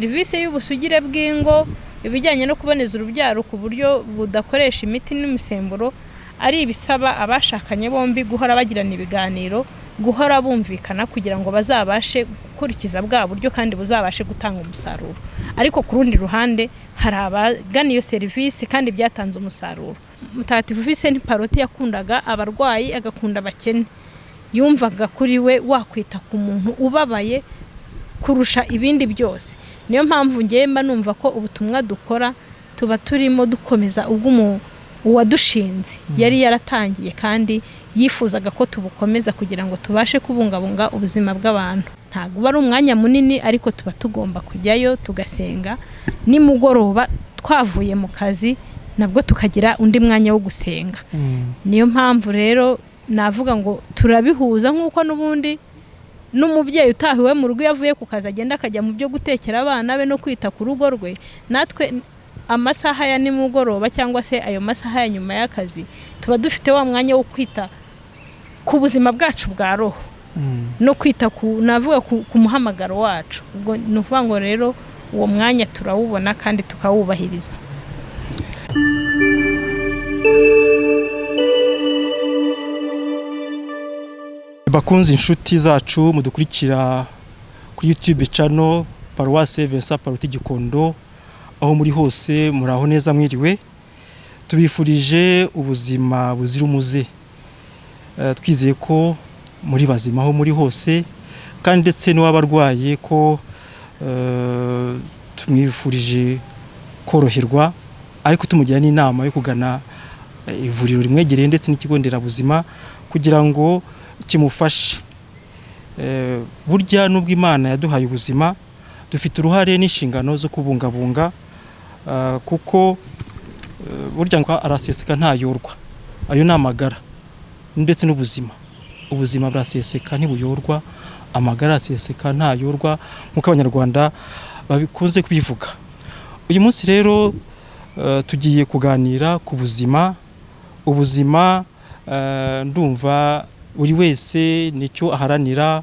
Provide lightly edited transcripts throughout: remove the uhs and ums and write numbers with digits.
Serivisi y'ubusugire bw'ingo ibijyanye no kuboneza urubyaro ku buryo budakoresha imiti n'imisemburo ari ibisaba abashakanye bombi guhora bagirana ibiganiro, guhora bumvikana kugira ngo bazabashe gukurikiza bwa buryo kandi buzabashe gutanga umusaruro. Ariko ku rundi ruhande hari abagana iyo serivisi kandi byatanze umusaruro. Mutagatifu Vincent Pallotti yakundaga abarwayi agakunda abakene. Yumvaga kuri we wakwita ku muntu ubabaye kurusha ibindi byose. Niyo mpamvu ngemba numva ko ubutumwa dukora tuba turimo dukomeza ubwo uwadushinze yari yaratangiye kandi yifuzaga ko tubukomeza kugira ngo tubashe kubungabunga ubuzima bw'abantu. Ntago bari umwanya munini ariko tuba tugomba kujyayo tugasenga, nimugoroba twavuye mu kazi nabwo tukagira undi mwanya wo gusenga. Niyo mpamvu rero navuga ngo turabihuza nk'uko n'ubundi n'umubyeyi utahiwe mu rugo yavuye ku kazi agenda akajya mu byo gutekera abana be no kwita ku rugo rwe. Natwe amasaha ya nimugoroba cyangwa se ayo masaha ya nyuma y'akazi tuba dufite wa mwanya wo kwita ku buzima bwacu bwa roho no kwita navuga ku muhamagaro wacu. Ubwo ni ukuvuga ngo rero uwo mwanya turawubona kandi tukawubahiriza. Bakunze inshuti zacu mudukurikira kuri YouTube channel Paroisse Vincent Pallotti Gikondo, aho muri hose muraho neza mwiriwe. Tubifurije ubuzima buzira umuze. Twizeye ko muri bazima aho muri hose kandi ndetse n'abarwaye ko tumwifurije koroherwa, ariko tumugira n'inama yo kugana ivuriro rimwegereye ndetse n'ikigo nderabuzima kugira ngo kimufashe. Burya nubwo Imana yaduhaye ubuzima dufite uruhare n'inshingano zo kubungabunga, kuko burya ngo araseseka ntayorwa. Ayo ni amagara ndetse n'ubuzima. Ubuzima buraseseka ntibuyorwa, amagara araseseka ntayorwa nk'uko Abanyarwanda babikunze kubivuga. Uyu munsi rero tugiye kuganira ku buzima. Ubuzima ndumva buri wese nicyo aharanira.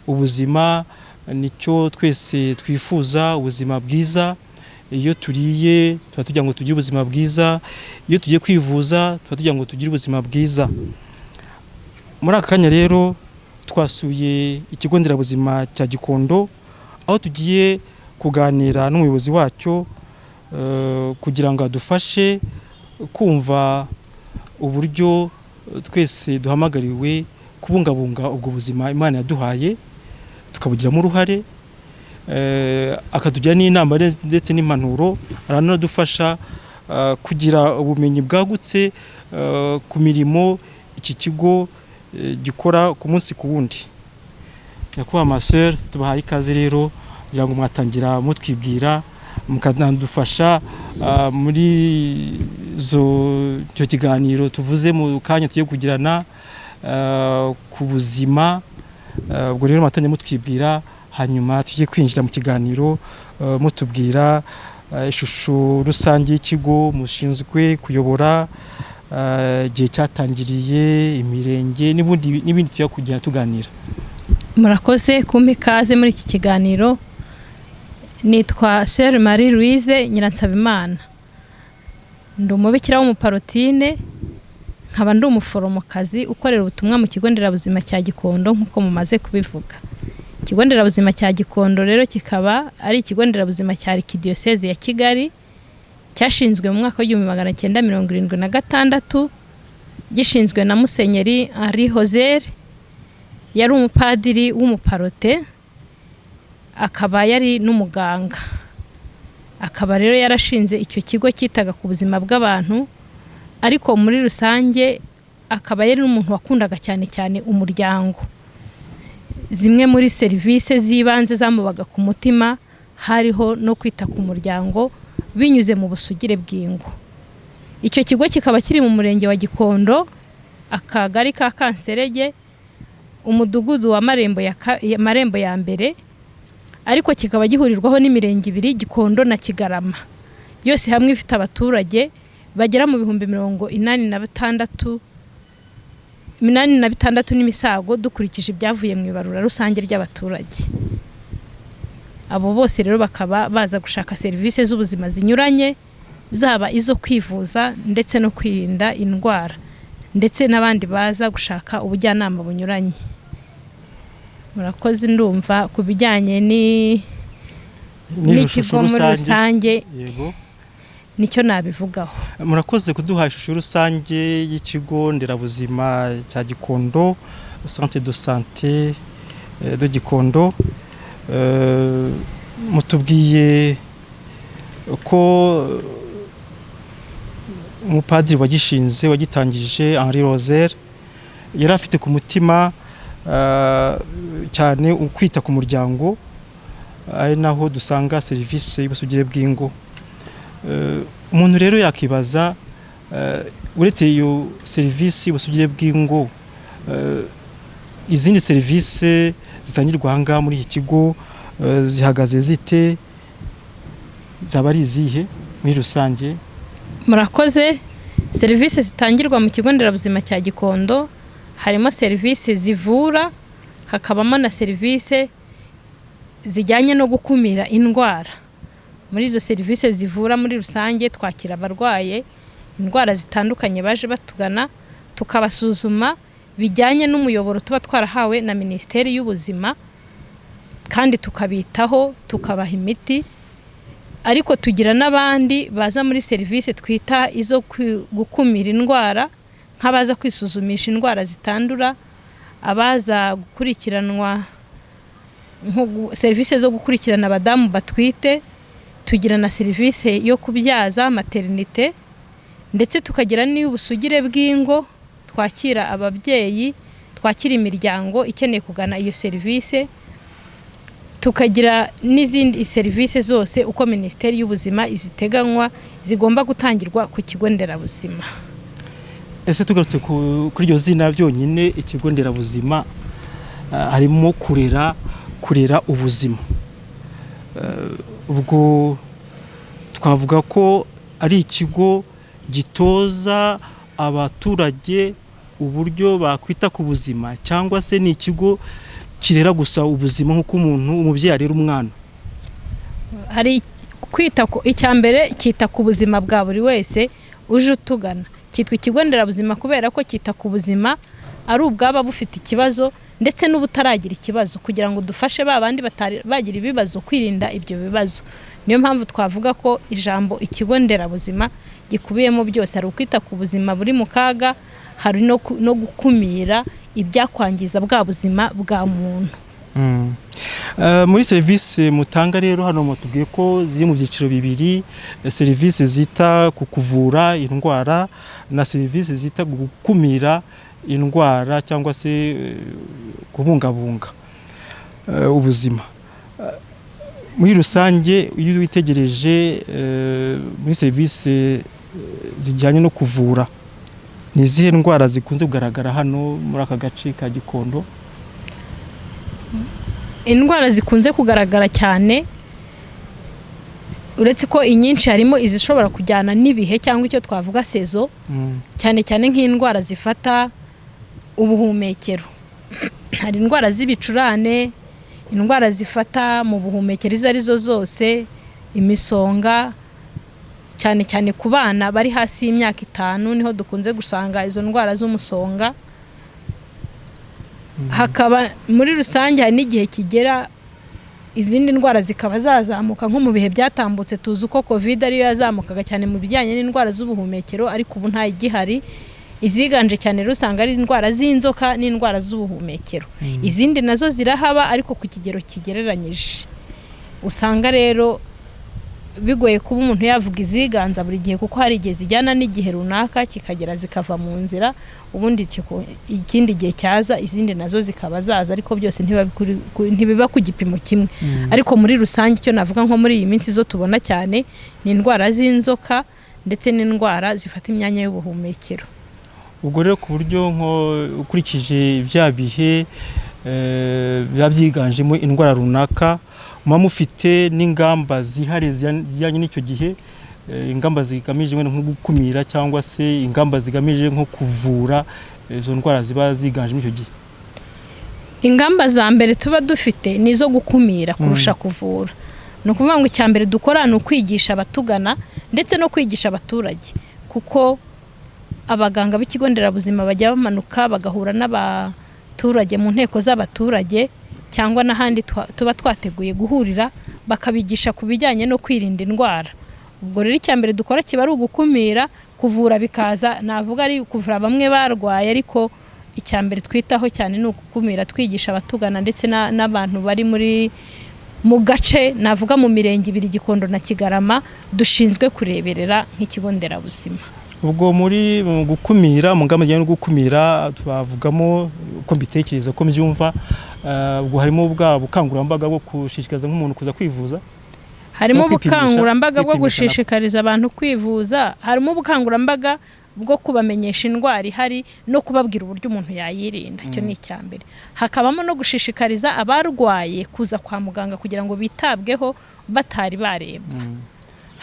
Ubuzima nicyo twese twifuza, ubuzima bwiza. Iyo turiye tuba tugira ngo tugire ubuzima bwiza, iyo tugiye kwivuza tuba tugira ngo tugire ubuzima bwiza. Muri aka kanya rero twasuye ikigo nderabuzima cya Gikondo, aho tugiye kuganira n'umuyobozi wacyo kugira ngo adufashe kumva uburyo twese duhamagariwe kubungabunga ubwo buzima Imana yaduhaye tukabugiramo uruhare, akatugira n'inama ndetse n'impanuro, aranadufasha kugira ubumenyi bwagutse ku mirimo iki kigo gikora ku munsi ku wundi. Nyakubahwa maseur, tubahaye ikaze rero kugira ngo mwatangira mutwibwira mukanadufasha muri cyo kiganiro tuvuze mu kanya tugiye kugirana ku buzima. Ubwo rero mwatangira mutwibwira hanyuma tugiye kwinjira mu kiganiro mutubwira ishusho rusange y'ikigo mushinzwe kuyobora, igihe cyatangiriye, imirenge n'ibindi tugiye kugenda tuganira. Murakoze kumpa ikaze muri iki kiganiro. Nitwa Sœur Marie Louise Nyiransabimana. Ndi umubikira w'umuparotine, nkaba ndi umuforomokazi ukorera ubutumwa mu kigo nderabuzima cya Gikondo nk'uko mumaze kubivuga. Ikigo nderabuzima cya Gikondo rero kikaba ari ikigo nderabuzima cya Arkidiocese ya Kigali, cyashinzwe mu mwaka w'1976, gishinzwe na Musenyeri Roho, yari umupadiri w'umuparote, akaba yari n'umuganga. Akaba rero yarashinze icyo kigo cyitaga ku buzima bw'abantu, ariko muri rusange akaba yari n'umuntu wakundaga cyane cyane umuryango. Zimwe muri serivisi z'ibanze zamubaga ku mutima hariho no kwita ku muryango binyuze mu busugire bw'ingo. Icyo kigo kikaba kiri mu murenge wa Gikondo, akagari ka Kanserege, umudugudu wa Marembo ya mbere, ariko kikaba gihurirwaho n'imirenge ibiri, Gikondo na Kigarama. Yose hamwe ifite abaturage bagera mu 86 n'imisago dukurikije ibyavuye mu ibarura rusange ry'abaturage. abo bose rero bakaba baza gushaka serivisi z'ubuzima zinyuranye, zaba izo kwivuza ndetse no kwirinda indwara, ndetse n'abandi baza gushaka ubujyanama bunyuranye. Murakoze, ndumva ku bijyanye n'ikigo muri rusange nicyo nabivugaho. Murakoze kuduha ishusho rusange y'ikigo nderabuzima cya Gikondo, centre de santé de Gikondo. Mutubwiye ko umupadiri wagishinze wagitangije Henri Roser yari afite ku mutima cyane ukwita ku muryango, ari naho dusanga serivisi y'ubusugire bw'ingo. Umuntu rero yakibaza, uretse iyo serivisi y'ubusugire bw'ingo, izindi serivisi zitangirwa ahangaha muri iki kigo zihagaze zite, zaba ari izihe muri rusange? Murakoze. Serivisi zitangirwa mu kigo nderabuzima cya Gikondo harimo serivisi zivura, hakabamo na serivisi zijyanye no gukumira indwara. Muri izo serivisi zivura muri rusange twakira abarwaye indwara zitandukanye baje batugana, tukabasuzuma bijyanye n'umuyoboro tuba twarahawe na Minisiteri y'Ubuzima, kandi tukabitaho, tukabaha imiti. Ariko tugira n'abandi baza muri serivisi twita izo gukumira indwara, nk'abaza kwisuzumisha indwara zitandura, abaza gukurikiranwa serivisi zo gukurikirana abadamu batwite, tugira na serivisi yo kubyaza maternité, ndetse tukagira n'iy'ubusugire bw'ingo, twakira ababyeyi, twakira imiryango ikeneye kugana iyo serivisi, tukagira n'izindi serivisi zose uko Minisiteri y'Ubuzima iziteganywa zigomba gutangirwa ku kigo nderabuzima. Ese tugarutse kuri iryo zina byonyine, ikigo nderabuzima harimo kurera ubuzima. Ubwo twavuga ko ari ikigo gitoza abaturage uburyo bakwita ku buzima, cyangwa se ni ikigo kirera gusa ubuzima nk'uko umubyeyi arera umwana? Hari kwita icyambere kita ku buzima bwa buri wese uje utugana. Kitwa ikigo nderabuzima kubera ko kita ku buzima ari ubwaba bufite ikibazo ndetse n'ubutaragira ikibazo, kugira ngo dufashe babandi bagira ibibazo kwirinda ibyo bibazo. Niyo mpamvu twavuga ko ijambo ikigo nderabuzima gikubiyemo byose, ari ukwita ku buzima buri mu kaga, hari no gukumira ibyakwangiza bwa buzima bwa muntu. Muri serivisi mutanga rero hano mutubwiye ko ziri mu byiciro bibiri, serivisi zita ku kuvura indwara na serivisi zita gukumira indwara cyangwa se kubungabunga ubuzima. Muri rusange iyo witegereje muri serivisi zijyanye no kuvura, ni izihe ndwara zikunze kugaragara hano muri aka gace ka Gikondo? Indwara zikunze kugaragara cyane, uretse ko inyinshi harimo izishobora kujyana n'ibihe cyangwa icyo twavuga sezo, cyane cyane nk'indwara zifata ubuhumekero. Hari indwara z'ibicurane, indwara zifata mu buhumekero izo arizo zose, imisonga, cyane cyane ku bana bari hasi y'imyaka 5 niho dukunze gusanga izo ndwara z'umusonga. Hakaba muri rusange hari n'igihe kigera izindi ndwara zikaba zazamuka, nko mu bihe byatambutse tuzi uko Covid ariyo yazamukaga cyane mu bijyanye n'indwara z'ubuhumekero, ariko ubu nta igihari. Iziganje cyane rusanga ari indwara z'inzoka n'indwara z'ubuhumekero. Izindi nazo zirahaba ariko ku kigero kigereranyije. Usanga rero bigoye kuba umuntu yavuga iziganza buri gihe, kuko hari igihe zijyana n'igihe runaka kikagera zikava mu nzira, ubundi ikindi gihe cyaza izindi nazo zikaba zaza, ariko byose ntibiba ku gipimo kimwe. Ariko muri rusange icyo navuga nko muri iyi minsi zo tubona cyane ni indwara z'inzoka ndetse n'indwara zifata imyanya y'ubuhumekero. Ubwo rero ku buryo nko ukurikije bya bihe biba byiganjemo indwara runaka, muba mufite n'ingamba zihariye zijyanye n'icyo gihe, ingamba zigamije nko gukumira cyangwa se ingamba zigamije nko kuvura izo ndwara ziba ziganjemo icyo gihe? ingamba za mbere tuba dufite nizo gukumira kurusha kuvura. No kuvuga ngo icyambere dukora no kwigisha abatugana ndetse no kwigisha abaturage, kuko abaganga b'ikigo nderabuzima bajya bamanuka bagahura n'abaturage mu nteko z'abaturage cyangwa n'ahandi tuba twateguye guhurira, bakabigisha ku bijyanye no kwirinda indwara. Ubwo rero icyambere dukora kiba ari ugukumira, kuvura bikaza navuga ari kuvura bamwe barwaye, ariko icyambere twitaho cyane ni ugukumira, twigisha abatugana ndetse n'abantu bari mu gace navuga mu mirenge ibiri Gikondo na Kigarama dushinzwe kureberera nk'ikigo nderabuzima. Ubwo muri gukumira mu ngamba no gukumira twavugamo uko mbitekereza ko mbyumva, ubwo harimo bwa bukangurambaga bwo gushishikariza nk'umuntu kuza kwivuza, harimo ubukangurambaga bwo gushishikariza abantu kwivuza, harimo ubukangurambaga bwo kubamenyesha indwara ihari no kubabwira uburyo umuntu yayirinda. Icyo ni icyambere. Hakabamo no gushishikariza abarwaye kuza kwa muganga kugira ngo bitabweho batari baremba.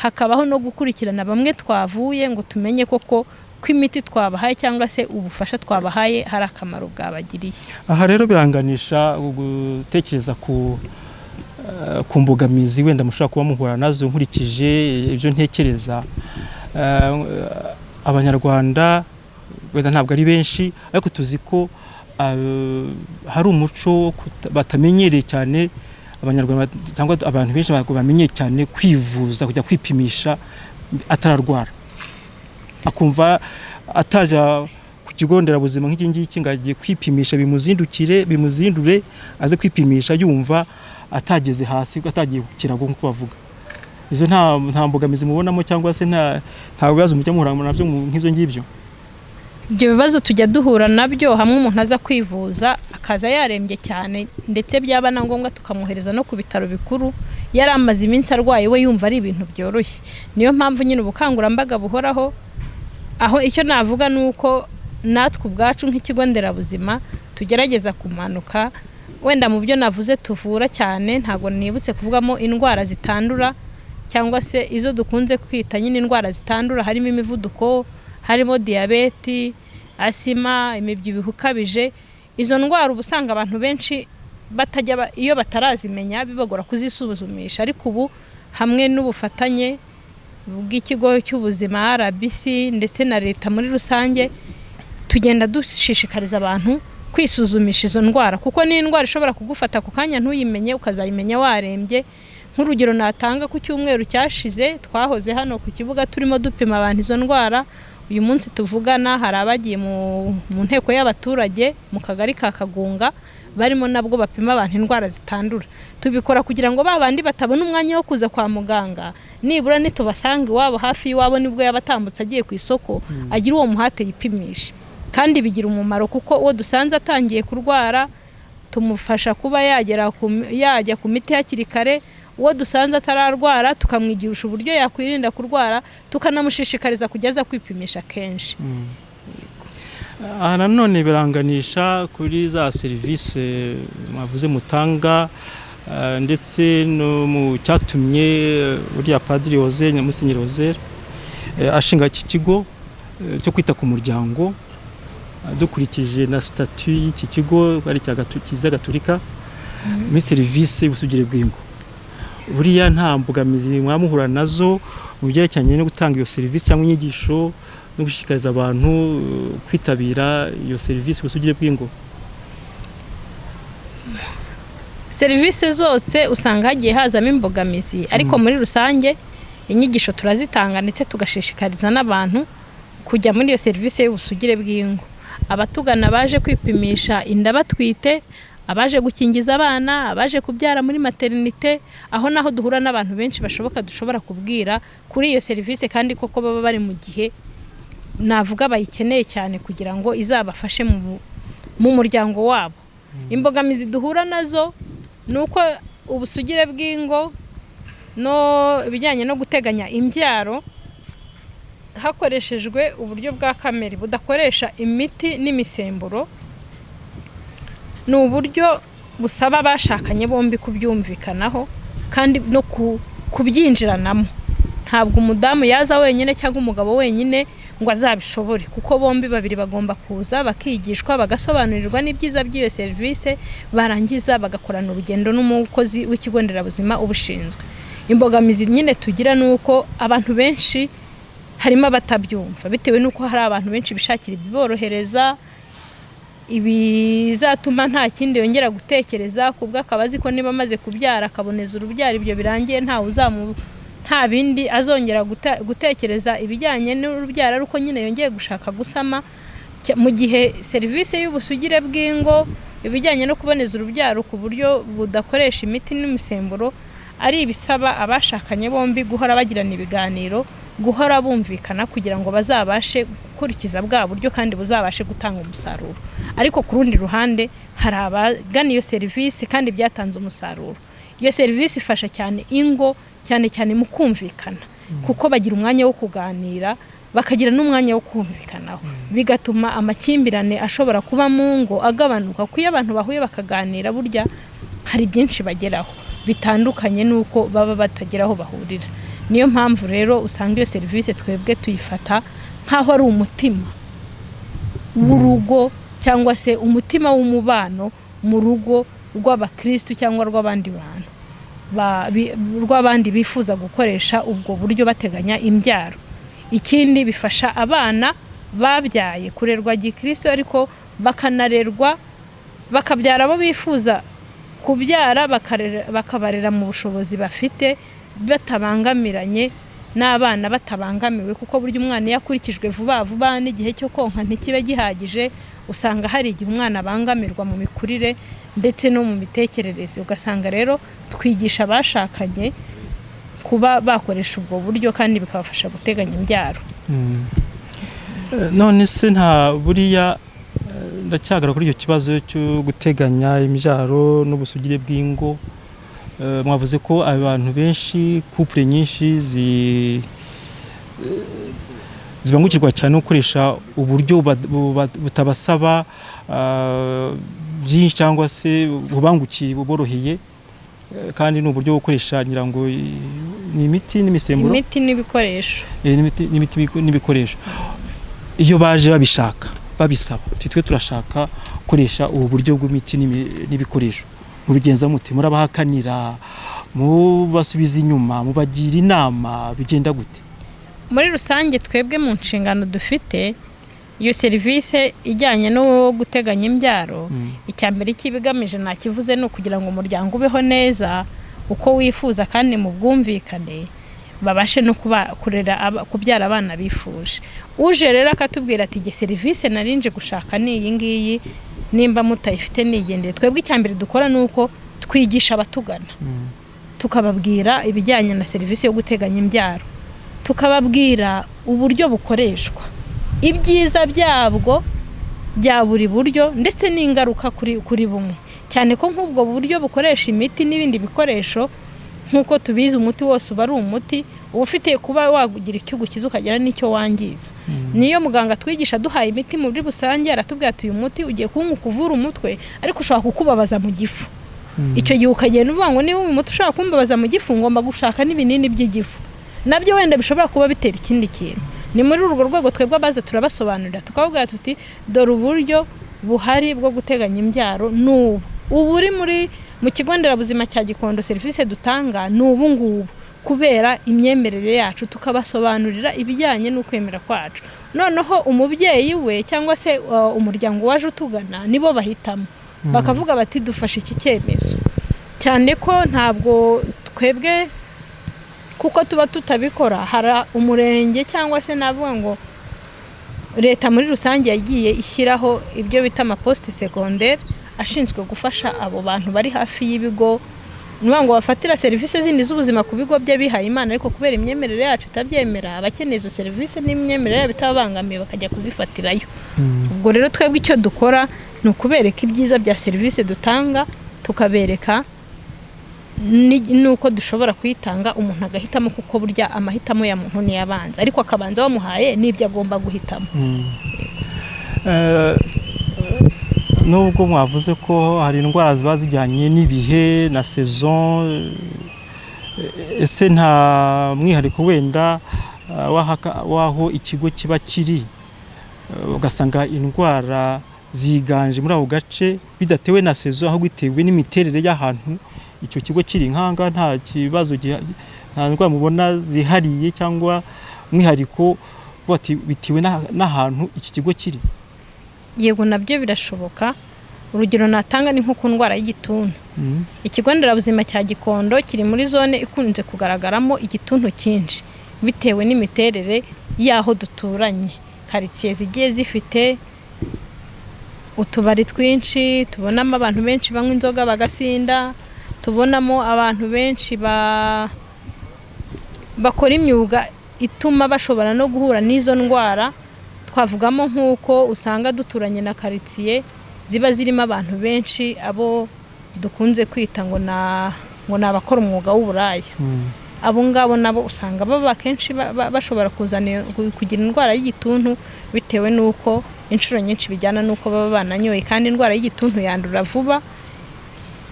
Hakabaho no gukurikirana bamwe twavuye ngo tumenye koko ko imiti twabahaye cyangwa se ubufasha twabahaye hari akamaro bwabagiriye. Aha rero biranganisha gutekereza ku mbogamizi wenda mushobora kuba muhura nazo. Nkurikije ibyo ntekereza, Abanyarwanda wenda ntabwo ari benshi, ariko tuzi ko hari umuco batamenyereye cyane. Abanyarwanda cyangwa abantu benshi bamenyeye cyane kwivuza, kujya kwipimisha atararwara, akumva ataja ku kigo nderabuzima nk'iki ngiki ngagiye kwipimisha bimuzindure aze kwipimisha yumva atageze hasi, atagiye ku kirago nk'uko bavuga. Izo nta mbogamizi mubonamo cyangwa se nta bibazo mujya muhura nabyo nk'ibyo ngibyo? Ibyo bibazo tujya duhura nabyo, hamwe umuntu aza kwivuza akaza yarembye cyane, ndetse byaba na ngombwa tukamwohereza no ku bitaro bikuru yari amaze iminsi arwaye, we yumva ari ibintu byoroshye. Niyo mpamvu nyine ubukangurambaga buhoraho, aho icyo navuga ni uko natwe ubwacu nk'ikigo nderabuzima tugerageza kumanuka. Wenda mu byo navuze tuvura cyane, ntabwo nibutse kuvugamo indwara zitandura cyangwa se izo dukunze kwita nyine indwara zitandura, harimo imivuduko, harimo diyabeti, asima, imibyibuho ikabije. Izo ndwara ubusanga abantu benshi batajya iyo batarazimenya bibagora kuzisuzumisha, ariko ubu hamwe n'ubufatanye bw'ikigo cy'ubuzima RBC ndetse na leta muri rusange tugenda dushishikariza abantu kwisuzumisha izo ndwara, kuko ni indwara ishobora kugufata ku kanya ntuyimenye ukazayimenya warembye. Nk'urugero natanga, ku cyumweru cyashize twahoze hano ku kibuga turimo dupima abantu izo ndwara. Uyu munsi tuvugana hari abagiye mu nteko y'abaturage mu kagari ka Kagunga, barimo nabwo bapima abantu indwara zitandura. Tubikora kugira ngo babandi batabona umwanya wo kuza kwa muganga, nibura nitubasanga iwabo hafi y'iwabo nibwo yabatambutse agiye ku isoko, agira uwo muhate yipimisha. Kandi bigira umumaro, kuko uwo dusanze atangiye kurwara tumufasha kuba yajya ku miti hakiri kare. Uwo dusanze atararwara tukamwigisha uburyo yakwirinda kurwara, tukanamushishikariza kujyaza kwipimisha kenshi. Aha nanone biranganisha kuri za serivisi mwavuze mutanga, ndetse no mu cyatumye uriya Padiri Jose Nyamusenyeri Jose ashinga iki kigo cyo kwita ku muryango, dukurikije na statut y'iki kigo ari cya Kiliziya Gatolika muri serivisi y'ubusugire bw'ingo. Buriya nta mbogamizi mwamuhura nazo mu byerekeranye no gutanga iyo serivisi cyangwa inyigisho no gushishikariza abantu kwitabira iyo serivisi y'ubusugire bw'ingo? Serivisi zose usanga hagiye hazamo imbogamizi, ariko muri rusange inyigisho turazitanga ndetse tugashishikariza n'abantu kujya muri iyo serivisi y'ubusugire bw'ingo. Abatugana baje kwipimisha inda batwite, abaje gukingiza abana, abaje kubyara muri maternité, aho naho duhura n'abantu benshi dushobora kubwira kuri iyo serivisi, kandi koko baba bari mu gihe navuga bayikeneye cyane kugira ngo izabafashe mu muryango wabo. Imbogamizi duhura nazo nuko ubusugire bw'ingo no ibijyanye no guteganya imbyaro hakoreshejwe uburyo bwa kamere budakoresha imiti n'imisemburo. Ni uburyo busaba abashakanye bombi kubyumvikanaho kandi no kubyinjiranamo. Ntabwo umudamu yaza wenyine cyangwa umugabo wenyine ngo azabishobore, kuko bombi babiri bagomba kuza bakigishwa bagasobanurirwa n'ibyiza by'iyo serivisi, barangiza bagakorana urugendo n'umukozi w'ikigo nderabuzima ubushinzwe. Imbogamizi nyine tugira nuko abantu benshi harimo abatabyumva, bitewe nuko hari abantu benshi bishakira ibiborohereza, ibizatuma nta kindi yongera gutekereza, kubwo akabazi ko niba amaze kubyara akaboneza urubyaro ibyo birangiye nta bindi azongera gutekereza ibijyanye n'urubyaro, ariko nyine yongeye gushaka gusama. Mu gihe serivisi y'ubusugire bw'ingo, ibijyanye no kuboneza urubyaro ku buryo budakoresha imiti n'imisemburo, ari ibisaba abashakanye bombi guhora bagirana ibiganiro, guhora bumvikana kugira ngo bazabashe gukurikiza bwa buryo kandi buzabashe gutanga umusaruro. Ariko ku rundi ruhande hari abagana iyo serivisi kandi byatanze umusaruro. Iyo serivisi ifasha cyane ingo, cyane mu kumvikana, kuko bagira umwanya wo kuganira, bakagira n'umwanya wo kumvikanaho, bigatuma amakimbirane ashobora kuba mu ngo agabanuka, kuko iyo abantu bahuye bakaganira burya hari byinshi bageraho bitandukanye nuko baba batageraho bahurira. Niyo mpamvu rero usanga iyo serivisi twebwe tuyifata nkaho ari umutima w'urugo cyangwa se umutima w'umubano mu rugo rw'abakristo cyangwa rw'abandi bantu rw'abandi bifuza gukoresha ubwo buryo bateganya imbyaro. Ikindi bifasha abana babyaye kurerwa gikristo, ariko bakanarerwa bakabyara abo bifuza kubyara, bakabarera mu bushobozi bafite, batabangamiranye n'abana batabangamiwe, kuko buryo umwana yakurikijwe vuba n'igihe cyo konka ntikibe gihagije, usanga hari igihe umwana abangamirwa mu mikurire ndetse no mu mitekerereze. Ugasanga rero twigisha abashakanye kuba bakoresha ubwo buryo kandi bikabafasha guteganya imbyaro. None se nta buriya ndacyagara kuri icyo kibazo cyo guteganya imbyaro n'ubusugire bw'ingo. Mwavuze ko abantu benshi, couple nyinshi zibangukirwa cyane no gukoresha uburyo butabasaba byinshi cyangwa se bubangukiye buboroheye, kandi ni uburyo bwo gukoresha nyirango ni imiti n'imisemburo, imiti n'ibikoresho, n'ibikoresho. Iyo baje babishaka babisaba, twe turashaka gukoresha ubu buryo bw'imiti n'ibikoresho, mubigenza muti? Murabahakanira, mubasubiza inyuma, mubagira inama, bigenda gute? Muri rusange twebwe mu nshingano dufite iyo serivisi ijyanye no guteganya imbyaro, icyambere kibigamije nakivuze no kugira ngo umuryango ubeho neza uko wifuza kandi mu bwumvikane, babashe no kubyara abana bifuje. Uje rero akatubwira ati ge serivisi narinje gushaka ni iyi ngiyi, nimba mutayifite nigendere. Twebwe icyambere dukora nuko twigisha abatugana, tukababwira ibijyanye na serivisi yo guteganya imbyaro, tukababwira uburyo bukoreshwa, ibyiza byabwo bya buri buryo ndetse n'ingaruka kuri bumwe, cyane ko nk'ubwo buryo bukoresha imiti n'ibindi bikoresho, nk'uko tubizi umuti wose uba ari umuti, uba ufite kuba wagira icyo ugukiza ukagira n'icyo wangiza. Niyo muganga twigisha duhaye imiti muri rusange aratubwira ati uyu muti ugiye kuvura umutwe, ariko ushobora kukubabaza mu gifu. Icyo gihe ukagenda uvuga ngo niba umuti ushobora kumbabaza mu gifu, ngomba gushaka n'ibinini by'igifu, nabyo wenda bishobora kuba bitera ikindi kintu. Ni muri urwo rwego twebwe abaza turabasobanurira, tukavuga tuti dore uburyo buhari bwo guteganya imbyaro n'ubu uri mu kigo nderabuzima cya Gikondo, serivisi dutanga n'ubu ngubu kubera imyemerere yacu, tukabasobanurira ibijyanye n'ukwemera kwacu. Noneho umubyeyi we cyangwa se umuryango waje utugana nibo bahitamo, bakavuga bati dufashe iki cyemezo, cyane ko ntabwo twebwe kuko tuba tutabikora, hari umurenge cyangwa se navuga ngo leta muri rusange yagiye ishyiraho ibyo bita amaposte secondaire ashinzwe gufasha abo bantu bari hafi y'ibigo, niba ngo bafatira serivisi zindi z'ubuzima ku bigo by'abihaye Imana, ariko kubera imyemerere yacu itabyemera, abakeneye izo serivisi n'imyemerere yabo itabangamiye bakajya kuzifatirayo. Ubwo rero twebwe icyo dukora ni ukubereka ibyiza bya serivisi dutanga, tukabereka nuko dushobora kuyitanga, umuntu agahitamo, kuko burya amahitamo ya muntu ni yabanza, ariko akabanza bamuhaye n'ibyo agomba guhitamo. Nubwo mwavuze ko hari indwara ziba zijyanye n'ibihe na saison, ese nta mwihariko wenda waho ikigo kiba kiri ugasanga indwara ziganje muri ako gace bidatewe na sezo aho bitewe n'imiterere y'ahantu icyo kigo kiri nkanga nta kibazo nta ndwara mubona zihariye cyangwa mwihariko bitewe n'ahantu iki kigo kiri? Yego nabyo birashoboka. Urugero natanga ni nko ku ndwara y'igituntu. Ikigo nderabuzima cya Gikondo kiri muri zone ikunze kugaragaramo igituntu cyinshi bitewe n'imiterere yaho duturanye. Quartier zigiye zifite utubari twinshi, tubonamo abantu benshi banywa inzoga bagasinda, tubonamo abantu benshi bakora imyuga ituma bashobora no guhura n'izo ndwara. Twavugamo nk'uko usanga duturanye na quartier ziba zirimo abantu benshi abo dukunze kwita ngo nabakora umwuga w'uburaya. Abo ngabo nabo usanga baba kenshi bashobora kugira indwara y'igituntu bitewe nuko inshuro nyinshi bijyana nuko baba bananyoye, kandi indwara y'igituntu yandura vuba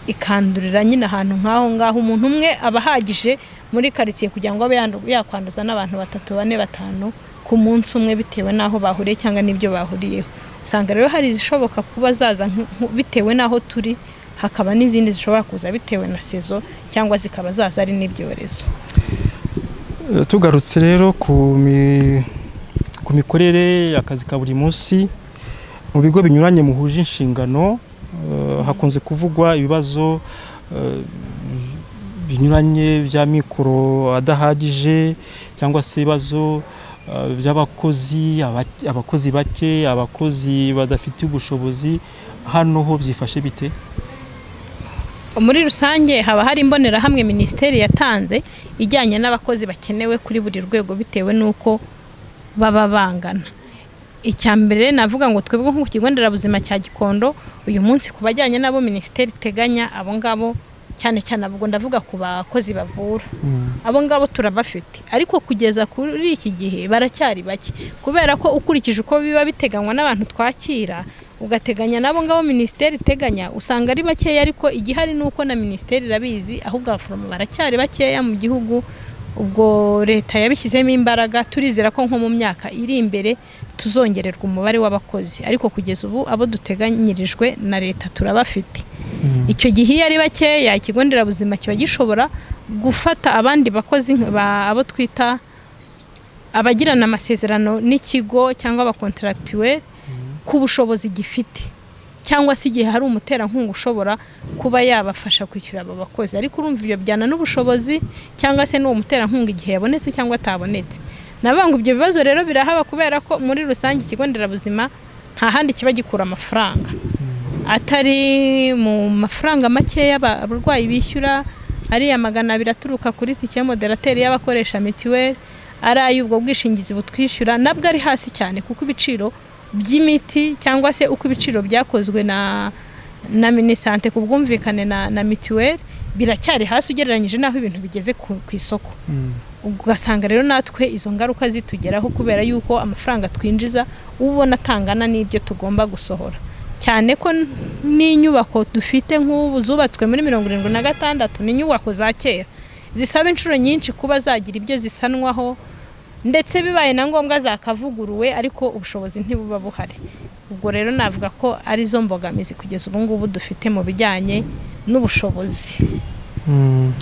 ikandurira nyine ahantu ngaho umuntu umwe abahagije muri quartier kugira ngo abe yakwanduza n'abantu 3, 4, 5 ku munsi umwe bitewe naho bahuriye cyangwa nibyo bahuriyeho. Usanga rero hari zishoboka kuba zaza bitewe naho turi, hakaba n'izindi zishobora kuza bitewe na sezo cyangwa zikaba zaza ari n'ibyorezo. Tugarutse rero ku mikorere y'akazi ka buri munsi mu bigo binyuranye muhuje inshingano, hakunze kuvugwa ibibazo binyuranye bya mikoro adahagije cyangwa se ibibazo by'abakozi, abakozi bake, abakozi badafite ubushobozi. Hano ho byifashe bite? Muri rusange haba hari imbonerahamwe ministeri yatanze ijyanye n'abakozi bakenewe kuri buri rwego bitewe nuko baba bangana. Icyambere navuga ngo twebwe nko ku kigo nderabuzima cya Gikondo uyu munsi kubajyanye nabo ministeri teganya abo ngabo cyane abwo ndavuga ku bakozi bavura. Abo ngabo turabafite, ariko kugeza kuri iki gihe baracyari bake kubera ko ukurikije uko biba biteganywa n'abantu twakira ugateganya nabo ngabo ministeri teganya usanga ari bakeya, ariko igihari nuko na ministeri irabizi ahubwo abaforomo baracyari bakeya mu gihugu. Ubwo leta yabishyizemo imbaraga, turizera ko nko mu myaka iri imbere tuzongererwa umubare w'abakozi, ariko kugeza ubu abo duteganyirijwe na leta turabafite. Icyo gihe ari bakeya ikigo nderabuzima kiba gishobora gufata abandi bakozi abo twita abagirana amasezerano n'ikigo cyangwa abakontractuel ku bushobozi gifite, cyangwa se igihe hari umuterankunga ushobora kuba yabafasha kwishyura aba bakozi. Ariko urumva ibyo byana n'ubushobozi cyangwa se n'uwo muterankunga igihe yabonetse cyangwa atabonetse. Nabanga ibyo bibazo rero birahaba kubera ko muri rusange ikigo nderabuzima nta handi kiba gikura amafaranga atari mu mafaranga makeya abarwayi bishyura. Ari ya 200 aturuka kuri tike moderateur y'abakoresha mituweli, ari ay'ubwo bwishingizi butwishyura nabwo ari hasi cyane, kuko ibiciro by'imiti cyangwa se uko ibiciro byakozwe na minisante ku bwumvikane na mituweli biracyari hasi ugereranyije naho ibintu bigeze ku isoko. Ugasanga rero natwe izo ngaruka zitugeraho kubera yuko amafaranga twinjiza ubona atangana n'ibyo tugomba gusohora, cyane ko n'inyubako dufite nk'ubu zubatswe muri 76 n'inyubako za kera zisaba inshuro nyinshi kuba zagira ibyo zisanwaho, ndetse bibaye na ngombwa zakavuguruwe, ariko ubushobozi ntibuba buhari. Ubwo rero navuga ko ari zo mbogamizi kugeza ubu ngubu dufite mu bijyanye n'ubushobozi.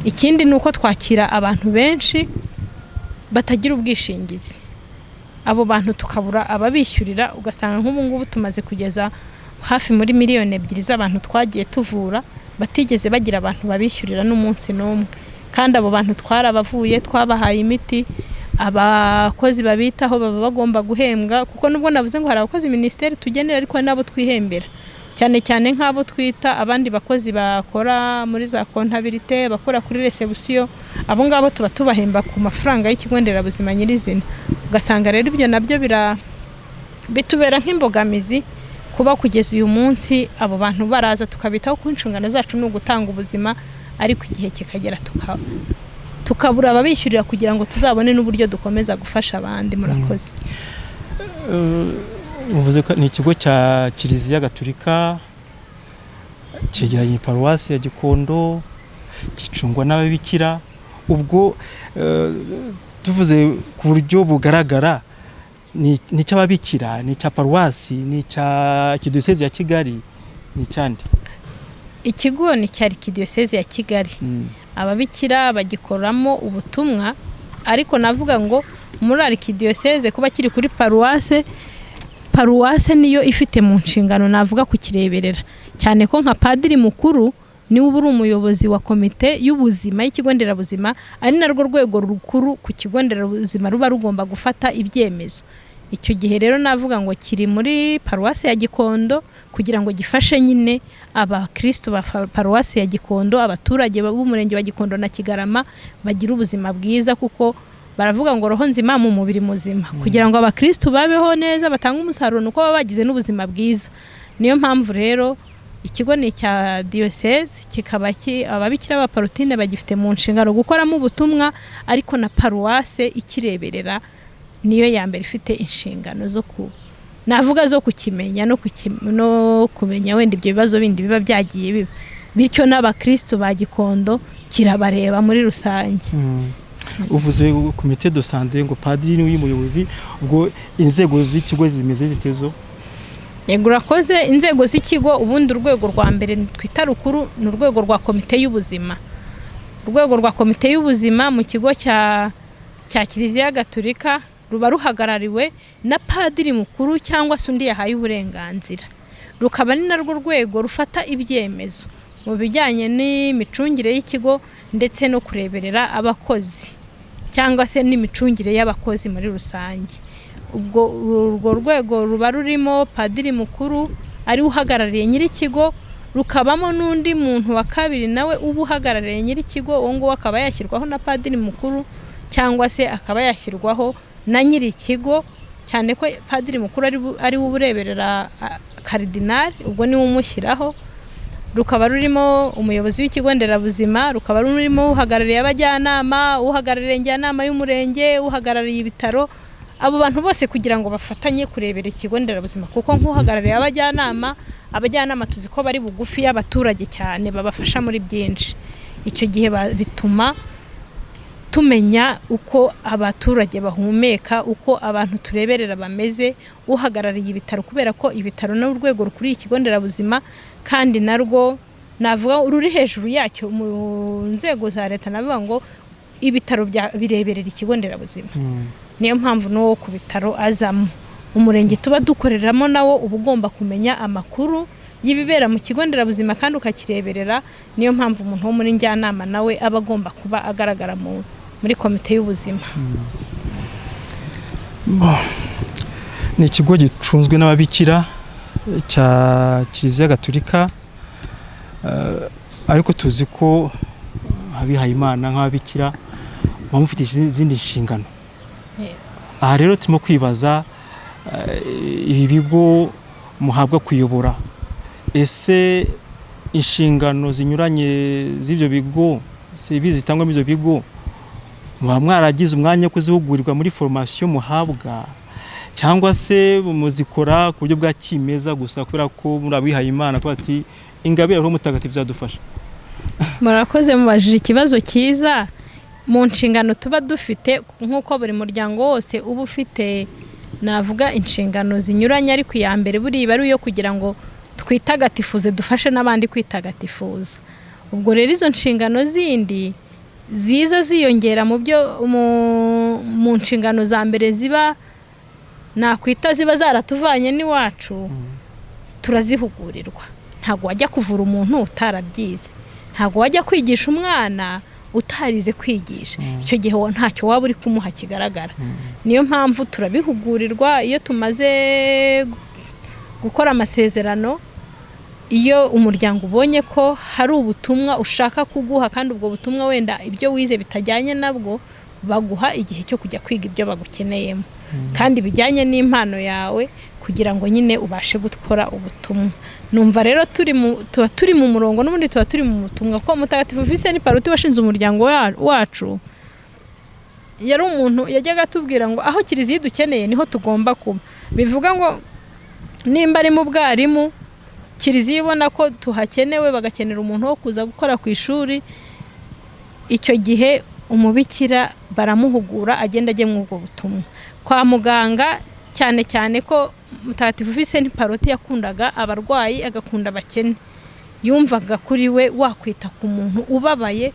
Ikindi nuko twakira abantu benshi batagira ubwishingizi, abo bantu tukabura ababishyurira. Ugasanga nk'ubu ngubu tumaze kugeza hafi muri 2 miliyoni z'abantu twagiye tuvura batigeze bagira abantu babishyurira n'umunsi n'umwe, kandi abo bantu twarabavuye, twabahaye imiti, abakozi babitaho baba bagomba guhembwa, kuko nubwo navuze ngo hari abakozi ministeri tugenera ariko nabo twihembera, cyane cyane nk'abo twita abandi bakozi bakora muri za comptabilité, bakora kuri reception. Abo ngabo tuba tubahemba ku mafaranga y'ikigo nderabuzima nyirizina. Ugasanga rero ibyo nabyo bitubera nk'imbogamizi kuba kugeza uyu munsi abo bantu baraza tukabitaho ku inshingano zacu no gutanga ubuzima, ariko igihe kikagera tukabura ababishyurira kugira ngo tuzabone n'uburyo dukomeza gufasha abandi. Murakoze. Uvuze ko ni ikigo cya Kiliziya Gatolika cyegeranye Paroisse ya Gikondo, gicungwa n'ababikira. Ubwo tuvuze ku buryo bugaragara ni cy'ababikira, ni cya Paroisse, ni cya Kiduseze ya Kigali, ni cyande. Ikigo ni cya Kiduseze ya Kigali. Ababikira bagikoramo ubutumwa, ariko navuga ngo muri Arikidiyoseze kuba kiri kuri Paroisse niyo ifite mu nshingano navuga kukireberera, cyane ko nka padiri mukuru niwe uri umuyobozi wa komite y'ubuzima y'ikigo nderabuzima, ari narwo rwego rukuru ku kigo nderabuzima ruba rugomba gufata ibyemezo. Icyo gihe rero navuga ngo kiri muri Paroisse ya Gikondo kugira ngo gifashe nyine abakristo ba Paroisse ya Gikondo, abaturage b'umurenge wa Gikondo na Kigarama bagira ubuzima bwiza, kuko baravuga ngo roho nzima mu mubiri muzima, kugira ngo abakristo babeho neza batanga umusaruro nuko baba bagize n'ubuzima bwiza. Niyo mpamvu rero ikigo ni cya diocese, kikaba ababikira ba Pallotti bagifite mu nshingano gukoramo ubutumwa, ariko na Paroisse ikireberera niyo ya mbere ifite inshingano zo navuga zo kukimenya no kumenya wenda ibyo bibazo bindi biba byagiye biba, bityo n'abakristo ba Gikondo kirabareba muri rusange. Uvuze komite de santé ngo padiri ni umuyobozi, ubwo inzego z'ikigo zimeze zitezo. Yego urakoze. Inzego z'ikigo ubundi urwego rwa mbere twita rukuru ni urwego rwa komite y'ubuzima. Urwego rwa komite y'ubuzima mu kigo cya Kiliziya Gatolika ruba ruhagarariwe na padiri mukuru cyangwa se undi yahaye uburenganzira, rukaba ari narwo rwego rufata ibyemezo mu bijyanye n'imicungire y'ikigo ndetse no kureberera abakozi cyangwa se n'imicungire y'abakozi muri rusange. Ubwo urwo rwego ruba rurimo padiri mukuru ari uhagarariye nyir'ikigo, rukabamo n'undi muntu wa kabiri nawe uba uhagarariye nyir'ikigo, uwo nguwo akaba yashyirwaho na padiri mukuru cyangwa se akaba yashyirwaho na nyir'ikigo, cyane ko padiri mukuru ari ubureberera karidinali, ubwo niwe umushyiraho. Rukaba rurimo umuyobozi w'ikigo nderabuzima, rukaba rurimo uhagarariye abajyanama, uhagarariye njyanama y'umurenge, uhagarariye ibitaro. Abo bantu bose kugira ngo bafatanye kurebera ikigo nderabuzima, kuko nk'uhagarariye abajyanama tuzi ko bari bugufi y'abaturage cyane, babafasha muri byinshi. Icyo gihe bituma tumenya uko abaturage bahumeka, uko abantu tureberera bameze. Uhagarariye ibitaro, kubera ko ibitaro ni urwego rukuriye ikigo nderabuzima kandi narwo navuga ruri hejuru yacyo mu nzego za leta, navuga ngo ibitaro bireberera ikigo nderabuzima. Niyo mpamvu no ku bitaro azamo umurenge tuba dukoreramo nawo uba ugomba kumenya amakuru y'ibibera mu kigo nderabuzima kandi ukakireberera. Niyo mpamvu umuntu wo muri njyanama nawe aba agomba kuba agaragara muri komite y'ubuzima. Ni ikigo gicunzwe n'ababikira cya Kiliziya Gatolika, ariko tuzi ko abihaye Imana nk'ababikira bamufite izindi nshingano. Aha rero turimo kwibaza ibi bigo muhabwa kuyobora, ese inshingano zinyuranye z'ibyo bigo, serivisi zitangwa muri ibyo bigo, muba mwaragize umwanya wo kuzihugurirwa muri formation muhabwa, cyangwa se muzikora ku buryo bwa kimeza gusa kubera ko muri abihaye Imana ko ati ingabire Roho Mutagatifu zadufasha? Murakoze, mubajije ikibazo cyiza. Mu nshingano tuba dufite nk'uko buri muryango wose uba ufite navuga inshingano zinyuranye, ariko iya mbere buriya ari iyo kugira ngo twitagatifuze, dufashe n'abandi kwitagatifuza. Ubwo rero izo nshingano zindi ziza ziyongera mu nshingano za mbere ziba nakwita ziba zaratuvanye n'iwacu, turazihugurirwa. Ntabwo wajya kuvura umuntu utarabyize, ntabwo wajya kwigisha umwana utarize kwigisha. Icyo gihe ntacyo waba uri kumuha kigaragara. Niyo mpamvu turabihugurirwa iyo tumaze gukora amasezerano. Iyo umuryango ubonye ko hari ubutumwa ushaka kuguha kandi ubwo butumwa wenda ibyo wize bitajyanye nabwo, baguha igihe cyo kujya kwiga ibyo bagukeneyemo kandi bijyanye n'impano yawe, kugira ngo nyine ubashe gukora ubutumwa. Numva rero tuba turi mu murongo, n'ubundi tuba turi mu butumwa, ko Mutagatifu Vincent Pallotti washinze umuryango wacu yari umuntu yajyaga atubwira ngo aho Kiliziya dukeneye niho tugomba kuba. Bivuga ngo nimba ari mu bwarimu, Kiliziya ibona ko tuhakenewe, bagakenera umuntu wo kuza gukora ku ishuri, icyo gihe umubikira baramuhugura agenda ajye mu ubwo butumwa kwa muganga, cyane cyane ko mutagatifu Vincent Pallotti yakundaga abarwayi agakunda abakene, yumvaga kuri we wakwita ku muntu ubabaye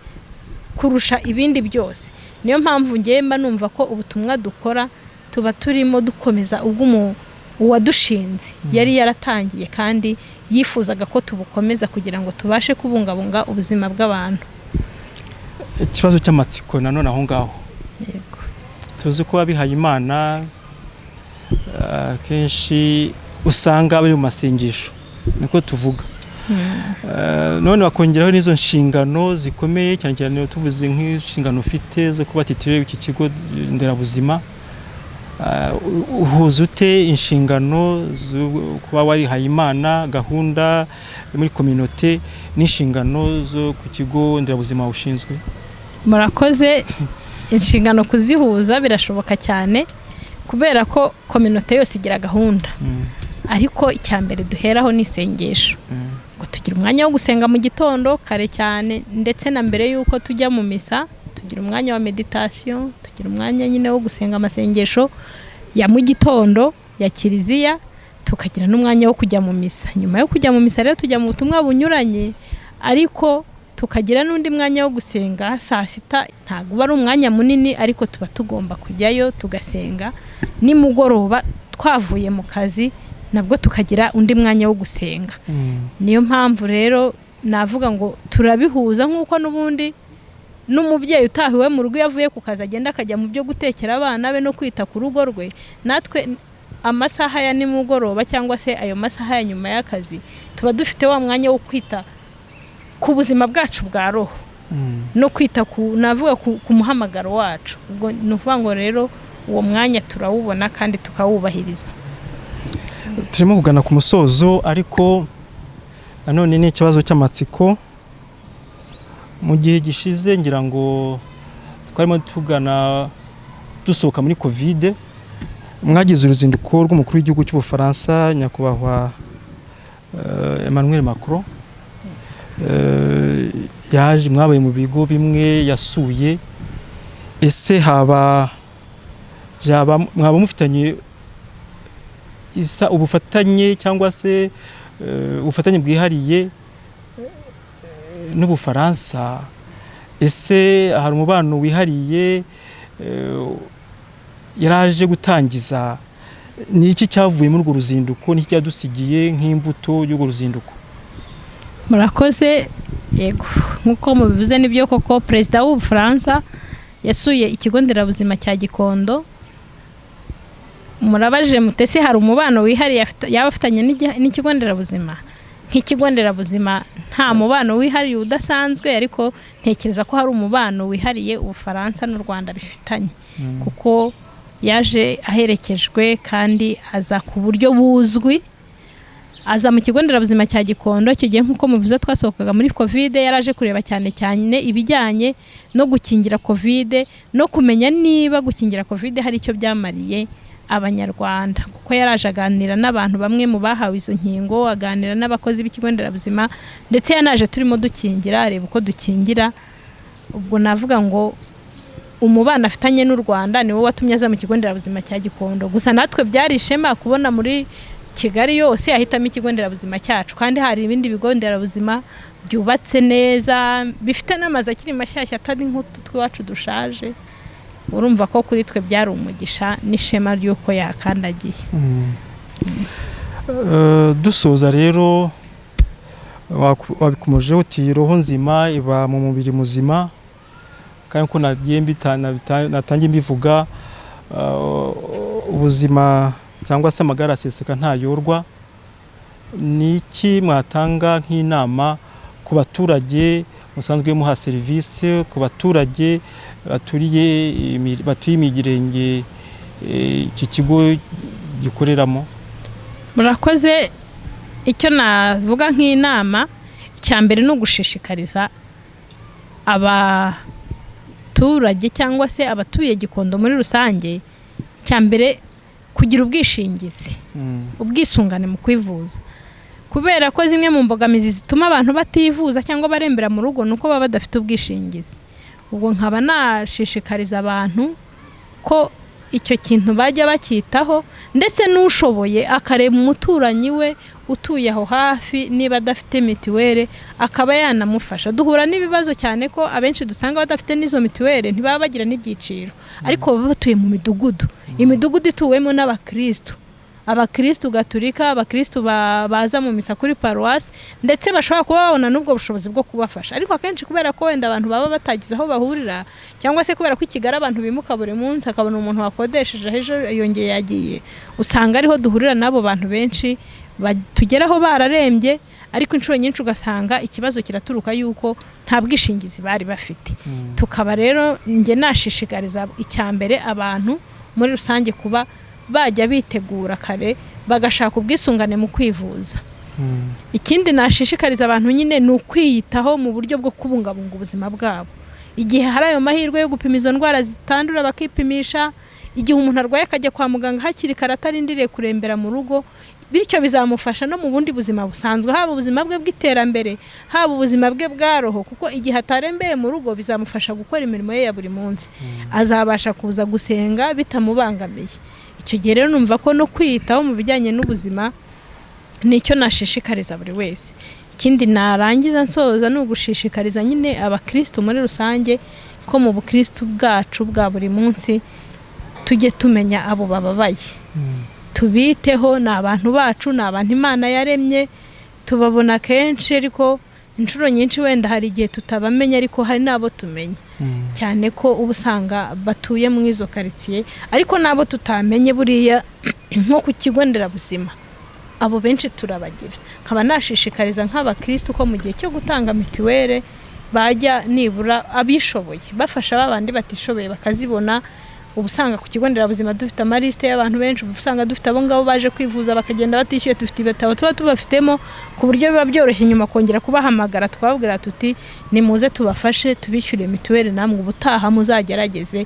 kurusha ibindi byose. Niyo mpamvu ngemba numva ko ubutumwa dukora tuba turimo dukomeza ubwo uwadushinze yari yaratangiye kandi yifuzaga ko tubukomeza kugira ngo tubashe kubungabunga ubuzima bw'abantu. Ikibazo cy'amatsiko nanone aho ngaho, Yego, tuzi ko abihaye Imana kenshi usanga bari mu masengesho, niko tuvuga. None bakongeraho n'izo nshingano zikomeye, cyane cyane tuvuze nk'inshingano ufite zo kuba titire iki kigo nderabuzima. Uhuza ute inshingano zo kuba warihaye Imana, gahunda muri communauté n'inshingano zo ku kigo nderabuzima ushinzwe? murakoze. Inshingano kuzihuza birashoboka cyane kubera ko communauté yose igira gahunda, ariko icyambere duheraho ni isengesho. Ngo tugira umwanya wo gusenga mu gitondo kare cyane, ndetse na mbere yuko tujya mu misa tugira umwanya wa meditation, tugira umwanya nyine wo gusenga amasengesho ya mu gitondo ya kiliziya, tukagira n'umwanya wo kujya mu misa. Nyuma yo kujya mu misa rero tujya mu butumwa bunyuranye, ariko tukagira n'undi mwanya wo gusenga saa sita. Ntago bari umwanya munini, ariko tuba tugomba kujyayo tugasenga. Nimugoroba twavuye mu kazi nabwo tukagira undi mwanya wo gusenga. Niyo mpamvu rero navuga ngo turabihuza, nk'uko n'ubundi n'umubyeyi utahiwe mu rugo yavuye ku kazi agenda akajya mu byo gutekera abana be no kwita ku rugo rwe, natwe amasaha ya nimugoroba cyangwa se ayo masaha ya nyuma y'akazi tuba dufite wa mwanya wo kwita ku buzima bwacu bwa roho, no kwita navuga ku muhamagaro wacu. Ubwo nuvuga ngo rero uwo mwanya turawubona kandi tukawubahiriza. Turimo kugana ku musozo, ariko nanone ni ikibazo cy'amatsiko. Mu gihe gishize ngira ngo twarimo tugana dusohoka muri Covid, mwagize uruzinduko rw'umukuru w'igihugu cy'Ubufaransa nyakubahwa Emmanuel Macron. Yaje, mwabaye mu bigo bimwe yasuye. Ese mwaba mufitanye ubufatanye cyangwa se ubufatanye bwihariye n'Ubufaransa? Ese hari umubano wihariye yaraje gutangiza? Ni iki cyavuye muri urwo ruzinduko? Ni iki cyadusigiye nk'imbuto y'urwo ruzinduko? Murakoze. Yego, nk'uko mubivuze nibyo koko, Perezida w'Ubufaransa yasuye ikigo nderabuzima cya Gikondo. Murabaje mutese hari umubano wihariye yabafatanye n'ikigo nderabuzima? Nk'ikigo nderabuzima nta mubano wihariye udasanzwe, ariko ntekereza ko hari umubano wihariye Ubufaransa n'u Rwanda bifitanye, kuko yaje aherekejwe kandi aza ku buryo buzwi. Aza mu kigo nderabuzima cya Gikondo. Icyo gihe nk'uko muvuze twasohokaga muri Covid, yaraje kureba cyane cyane ibijyanye no gukingira Covid, no kumenya niba gukingira Covid hari icyo byamariye Abanyarwanda, kuko yaraje aganira n'abantu bamwe mu bahawe izo nkingo, aganira n'abakozi b'ikigo nderabuzima, ndetse yanaje turimo dukingira, areba uko dukingira. Ubwo navuga ngo umubano afitanye n'u Rwanda niwo watumye aza mu kigo nderabuzima cya Gikondo. Gusa natwe byari ishema kubona muri Kigali yose ahitamo ikigo nderabuzima cyacu, kandi hari ibindi bigo nderabuzima byubatse neza bifite n'amazu akiri mashyashya atari nk'utu twacu dushaje. Urumva ko kuri twe byari umugisha n'ishema ry'uko yakandagiye. Dusoza rero, wabikomeje uti roho nzima iba mu mubiri muzima, kandi ko natangiye mbivuga, ubuzima cyangwa se amagara aseseka ntayorwa. Ni iki mwatanga nk'inama ku baturage musanzwe muha serivisi, ku baturage batuye imirenge iki kigo gikoreramo? Murakoze. Icyo navuga nk'inama, icyambere ni ugushishikariza abaturage cyangwa se abatuye Gikondo muri rusange, icyambere kugira ubwishingizi, ubwisungane mu kwivuza, kubera ko zimwe mu mbogamizi zituma abantu bativuza cyangwa barembera mu rugo nuko baba badafite ubwishingizi. ubwo nkaba nashishikariza abantu ko icyo kintu bajya bakitaho ndetse n'ushoboye akareba umuturanyi we utuye aho hafi niba adafite mitiwere akaba yanamufasha. Duhura n'ibibazo cyane ko abenshi dusanga badafite n'izo mitiwere ntibaba bagira n'ibyiciro, ariko baba batuye mu midugudu, imidugudu ituwemo n'abakristo, abakristo gaturika, abakristo baza mu misa kuri Paroisse, ndetse bashobora kuba babona n'ubwo bushobozi bwo kubafasha. Ariko akenshi kubera ko wenda abantu baba batagize aho bahurira, cyangwa se kubera ko Kigali abantu bimuka buri munsi akabona umuntu wakodesheje ejo yongeye yagiye, usanga ariho duhurira n'abo bantu benshi tugeraho bararembye, ariko inshuro nyinshi ugasanga ikibazo kiraturuka yuko nta bwishingizi bari bafite. Tukaba rero nge nashishikariza icyambere abantu muri rusange kuba bajya bitegura kare bagashaka ubwisungane mu kwivuza. Ikindi nashishikariza abantu nyine ni ukwiyitaho mu buryo bwo kubungabunga ubuzima bwabo. Igihe hari ayo mahirwe yo gupima izo ndwara zitandura bakipimisha, igihe umuntu arwaye akajya kwa muganga hakiri kare atarindiriye kurembera mu rugo, bityo bizamufasha no mu bundi buzima busanzwe, haba ubuzima bwe bw'iterambere, haba ubuzima bwe bwa roho, kuko igihe atarembeye mu rugo bizamufasha gukora imirimo ye ya buri munsi, azabasha kuza gusenga bitamubangamiye. Icyo gihe rero numva ko no kwiyitaho mu bijyanye n'ubuzima nicyo nashishikariza buri wese. Ikindi narangiza nsoza ni ugushishikariza nyine abakristo muri rusange ko mu bukristo bwacu bwa buri munsi tujye tumenya abo bababaye, tubiteho, ni abantu bacu, ni abantu Imana yaremye, tubabona kenshi ariko inshuro nyinshi wenda hari igihe tutabamenya, ariko hari nabo tumenya, cyane ko uba usanga batuye mu izo karitsiye, ariko nabo tutamenye buriya nko ku kigo nderabuzima abo benshi turabagira. Nkaba nashishikariza nk'abakristo ko mu gihe cyo gutanga mitiwere bajya nibura abishoboye bafasha babandi batishoboye bakazibona. Ubusanga ku kigo nderabuzima dufite amaliste y'abantu benshi, ubusanga dufite abo ngabo baje kwivuza bakagenda batishyuye, dufite ibitabo tuba tubafitemo ku buryo biba byoroshye nyuma kongera kubahamagara twabwira tuti nimuze tubafashe tubishyure mitiwere, namwe ubutaha muzagerageze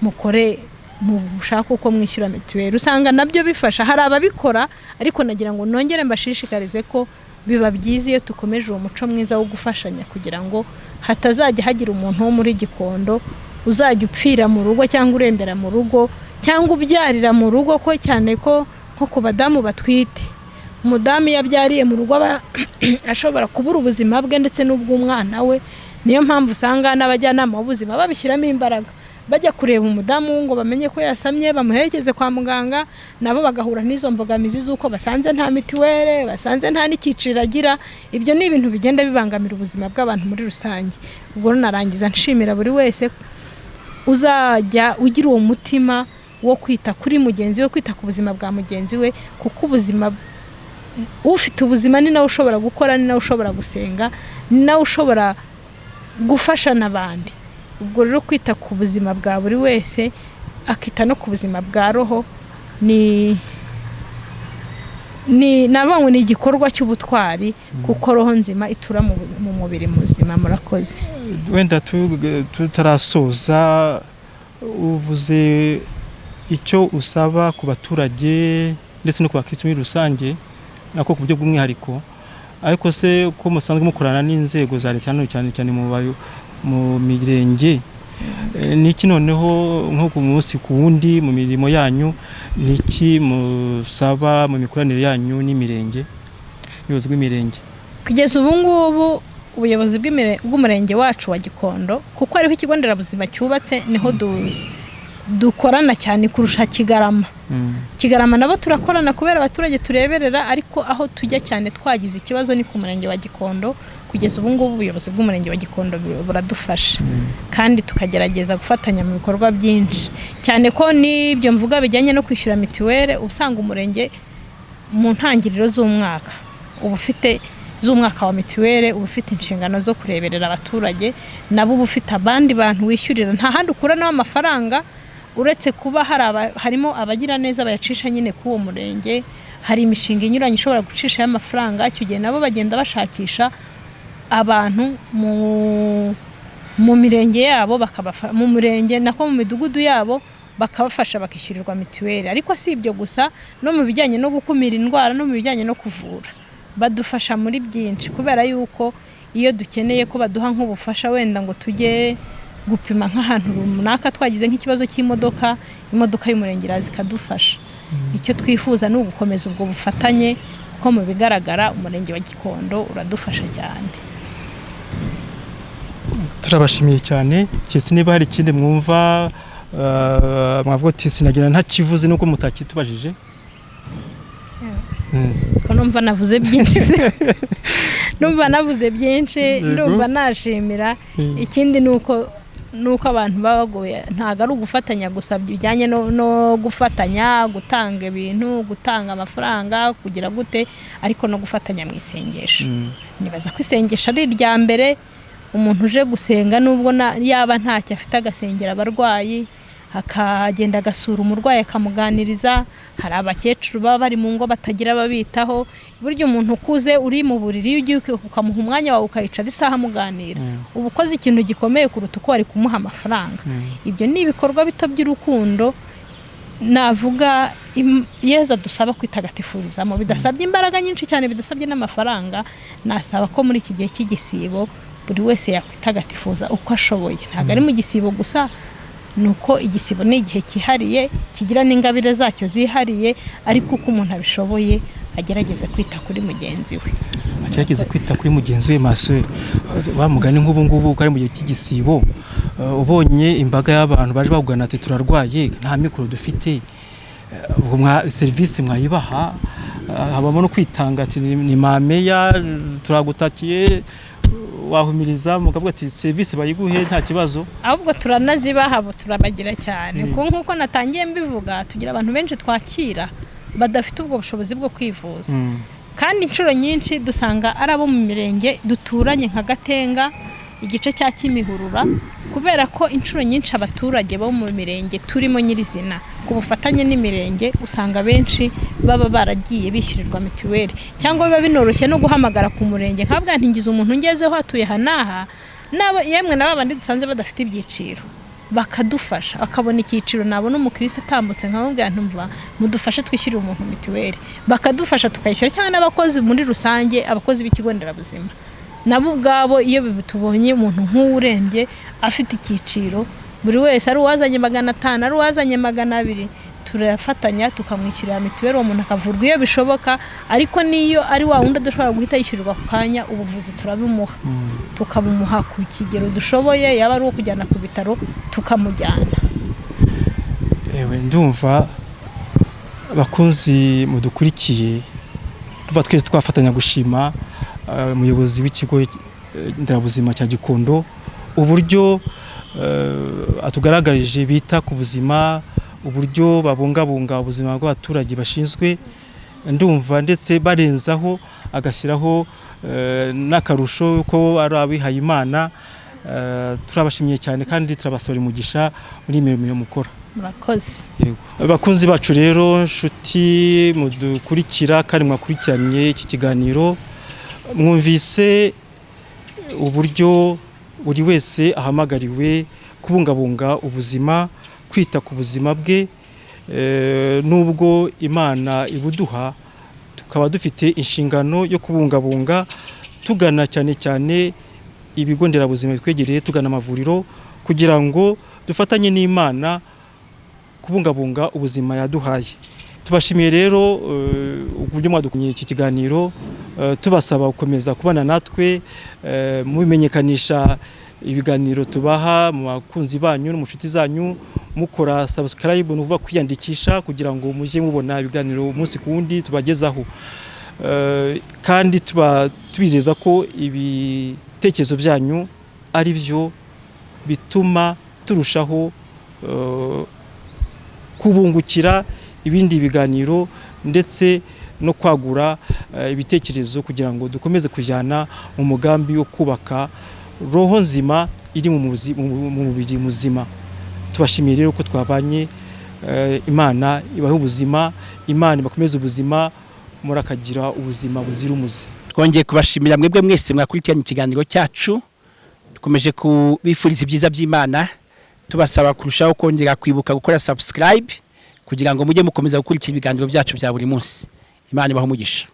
mukore mu bushaka uko mwishyura mitiwere. Usanga nabyo bifasha, hari ababikora, ariko nagira ngo nongere mbashishikarize ko biba byiza iyo tukomeje uwo muco mwiza wo gufashanya, kugira ngo hatazajya hagira umuntu wo muri Gikondo uzajya upfira mu rugo cyangwa urembera mu rugo cyangwa ubyarira mu rugo, ko cyane ko nko ku badamu batwite, umudamu yabyariye mu rugo ashobora kubura ubuzima bwe ndetse n'ubw'umwana we. Niyo mpamvu usanga n'abajyanama b'ubuzima babishyiramo imbaraga, bajya kureba umudamu ngo bamenye ko yasamye, bamuherekeze kwa muganga, nabo bagahura n'izo mbogamizi z'uko basanze nta mitiwere, basanze nta n'ikiciro agira. Ibyo ni ibintu bigenda bibangamira ubuzima bw'abantu muri rusange. Ubwo narangiza nshimira buri wese uzajya ugira uwo mutima wo kwita kuri mugenzi we, kwita ku buzima bwa mugenzi we, kuko ubuzima ufite ubuzima ni nawe ushobora gukora, ni nawe ushobora gusenga, ni nawe ushobora gufasha n'abandi. Ubwo rero kwita ku buzima bwa buri wese akita no ku buzima bwa roho ni nabangwe ni igikorwa cy'ubutwari, kuko roho nzima itura mu mubiri muzima. Murakoze. Wenda tutarasoza, uvuze icyo usaba ku baturage ndetse no ku bakristo muri rusange nako ku buryo bw'umwihariko, ariko se ko musanzwe mukorana n'inzego za leta cyane cyane mu mirenge, niki noneho nko ku munsi ku wundi mu mirimo yanyu niki musaba mu mikoranire yanyu n'imirenge, ubuyobozi bw'imirenge? Kugeza ubu ngubu ubuyobozi bw'umurenge wacu wa Gikondo, kuko ariho ikigo nderabuzima cyubatse, niho dukorana cyane kurusha Kigarama. Kigarama nabo turakorana kubera abaturage tureberera, ariko aho tujya cyane twagize ikibazo ni ku murenge wa Gikondo. Kugeza ubu ngubu ubuyobozi bw'umurenge wa Gikondo buradufasha, kandi tukagerageza gufatanya mu bikorwa byinshi, cyane ko n'ibyo mvuga bijyanye no kwishyura mitiwere. Usanga umurenge mu ntangiriro z'umwaka z'umwaka wa mitiwere uba ufite inshingano zo kureberera abaturage, nabo uba ufite abandi bantu wishyurira. Nta handi ukura naho amafaranga uretse kuba harimo abagira neza bayacisha nyine k'uwo murenge. Hari imishinga inyuranye ishobora gucisha y'amafaranga, icyo gihe nabo bagenda bashakisha abantu mu mirenge yabo, mu murenge nako mu midugudu yabo, bakabafasha bakishyurirwa mitiwere. Ariko si ibyo gusa, no mu bijyanye no gukumira indwara no mu bijyanye no kuvura badufasha muri byinshi, kubera yuko iyo dukeneye ko baduha nk'ubufasha wenda ngo tujye gupima nk'ahantu runaka twagize nk'ikibazo cy'imodoka y'umurenge iraza ikadufasha. Icyo twifuza ni ugukomeza ubwo bufatanye kuko mu bigaragara umurenge wa Gikondo uradufasha cyane. Turabashimiye cyane. Cyese niba hari ikindi mwumva mwavuga ati sinagira ntakivuze nuko mutakitubajije. Ko numva navuze byinshi. Numva navuze byinshi, ndumva nashimira. Ikindi nuko abantu babagoye ntago ari ugufatanya gusa bijyanye no gufatanya, gutanga ibintu, gutanga amafaranga, kugira gute, ariko no gufatanya mu isengesho. Nibaza ko isengesho ari irya mbere. Umuntu uje gusenga nubwo yaba ntacyo afite agasengera abarwayi, akagenda agasura umurwayi akamuganiriza. Hari abakecuru baba bari mu ngo batagira babitaho, buryo umuntu ukuze uri mu buriri ugiye ukamuha umwanya wawe ukayicara isaha muganira, ubu ukoze ikintu gikomeye kuruta uko wari kumuha amafaranga. Ibyo ni ibikorwa bito by'urukundo navuga Yezu dusaba kwitagatifurizamo, bidasabye imbaraga nyinshi cyane, bidasabye n'amafaranga. Nasaba ko muri iki gihe cy'igisibo buri wese yakwitagatifuza uko ashoboye, ntabwo ari mu gisibo gusa, nuko igisibo ni igihe kihariye kigira n'ingabire zacyo zihariye, ariko uko umuntu abishoboye agerageza kwita kuri mugenzi we. Agerageza kwita kuri mugenzi we maso bamugane nk'ubu ngubu kari mu gihe cy'igisibo, ubonye imbaga y'abantu baje bagana ati turarwaye nta mikoro dufite, serivisi mwayibaha, habamo no kwitanga ati ni mameya turagutakiye, wahumiriza mukavuga ati serivisi bayiguhe nta kibazo. Ahubwo turanazibaha turabagira cyane nkuko natangiye mbivuga, tugira abantu benshi twakira badafite ubwo bushobozi bwo kwivuza, kandi inshuro nyinshi dusanga ari abo mu mirenge duturanye nka Gatenga, igice cya Kimihurura, kubera ko inshuro nyinshi abaturage bo mu mirenge turimo nyirizina ku bufatanye n'imirenge usanga benshi baba baragiye bishyurirwa mituweli, cyangwa biba binoroshye no guhamagara ku murenge nkabwa ntingize umuntu ngezeho atuye hanaha, yemwe n'abandi dusanze badafite ibyiciro bakadufasha, bakabona icyiciro nabona umukirisi atambutse nkababwira ntumva mudufashe twishyurire umuntu mituweli, bakadufasha tukayishyura, cyangwa n'abakozi muri rusange, abakozi b'ikigo nderabuzima nabo ubwabo iyo tubonye umuntu nk'urembye afite icyiciro, buri wese ari uwazanye 500 ari uwazanye 200 turafatanya tukamwishyurira mituweli, uwo muntu akavurwa iyo bishoboka, ariko niyo ari wa wundi adashobora guhita yishyurirwa ku kanya, ubuvuzi turabimuha tukabumuha ku kigero dushoboye, yaba ari uwo kujyana ku bitaro tukamujyana. Ndumva abakunzi mudukurikiye twese twafatanya gushima umuyobozi w'ikigo nderabuzima cya Gikondo uburyo atugaragarije bita ku buzima, uburyo babungabunga ubuzima bw'abaturage bashinzwe. Ndumva ndetse barenzaho agashyiraho n'akarusho ko ari abihaye Imana. Turabashimiye cyane kandi turabasabira umugisha muri imirimo mukora. Murakoze. Abakunzi bacu rero, nshuti mudukurikira kandi mwakurikiranye iki kiganiro, mwumvise uburyo buri wese ahamagariwe kubungabunga ubuzima, kwita ku buzima bwe, nubwo Imana ibuduha tukaba dufite inshingano yo kubungabunga, tugana cyane cyane ibigo nderabuzima bitwegereye, tugana amavuriro kugira ngo dufatanye n'Imana kubungabunga ubuzima yaduhaye. Tubashimiye rero uburyo mwadukunye iki kiganiro, tubasaba gukomeza kubana natwe mubimenyekanisha ibiganiro tubaha mu bakunzi banyu no mu nshuti zanyu, mukora subscribe nuvuga kwiyandikisha kugira ngo mujye mubona ibiganiro umunsi ku wundi tubagezaho, kandi tubizeza ko ibitekerezo byanyu ari byo bituma turushaho kubungukira ibindi biganiro ndetse no kwagura ibitekerezo kugira ngo dukomeze kujyana mu mugambi wo kubaka roho nzima iri mu mubiri muzima. Tubashimiye rero ko twabanye, Imana ibahe ubuzima, Imana ibakomeze ubuzima, murakagira ubuzima buzira umuze. Twongeye kubashimira mwebwe mwese mwakurikiranye ikiganiro cyacu, dukomeje kubifuriza ibyiza by'Imana, tubasaba kurushaho kongera kwibuka gukora subscribe kugira ngo mujye mukomeza gukurikira ibiganiro byacu bya buri munsi. Imana ibahe umugisha.